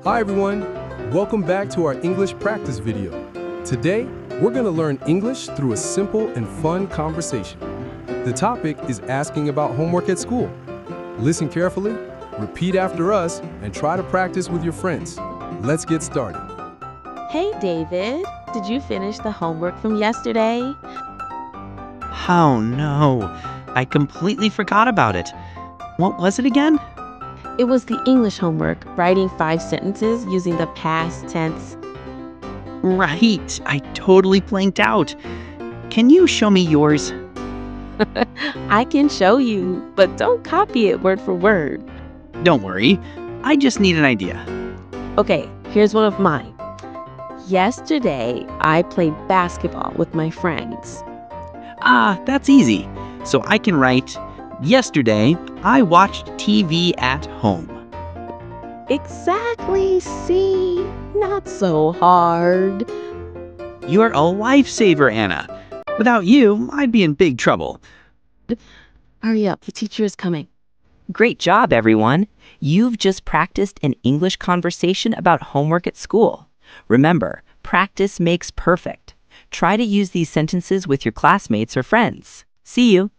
Hi everyone, welcome back to our English practice video. Today, we're going to learn English through a simple and fun conversation. The topic is asking about homework at school. Listen carefully, repeat after us, and try to practice with your friends. Let's get started. Hey David, did you finish the homework from yesterday? Oh no, I completely forgot about it. What was it again? It was the English homework, writing 5 sentences using the past tense. Right, I totally blanked out. Can you show me yours? I can show you, but don't copy it word for word. Don't worry, I just need an idea. Okay, here's one of mine. Yesterday, I played basketball with my friends. Ah, that's easy. So I can write, yesterday, I watched TV at home. Exactly, see? Not so hard. You're a lifesaver, Anna. Without you, I'd be in big trouble. Hurry up, the teacher is coming. Great job, everyone. You've just practiced an English conversation about homework at school. Remember, practice makes perfect. Try to use these sentences with your classmates or friends. See you.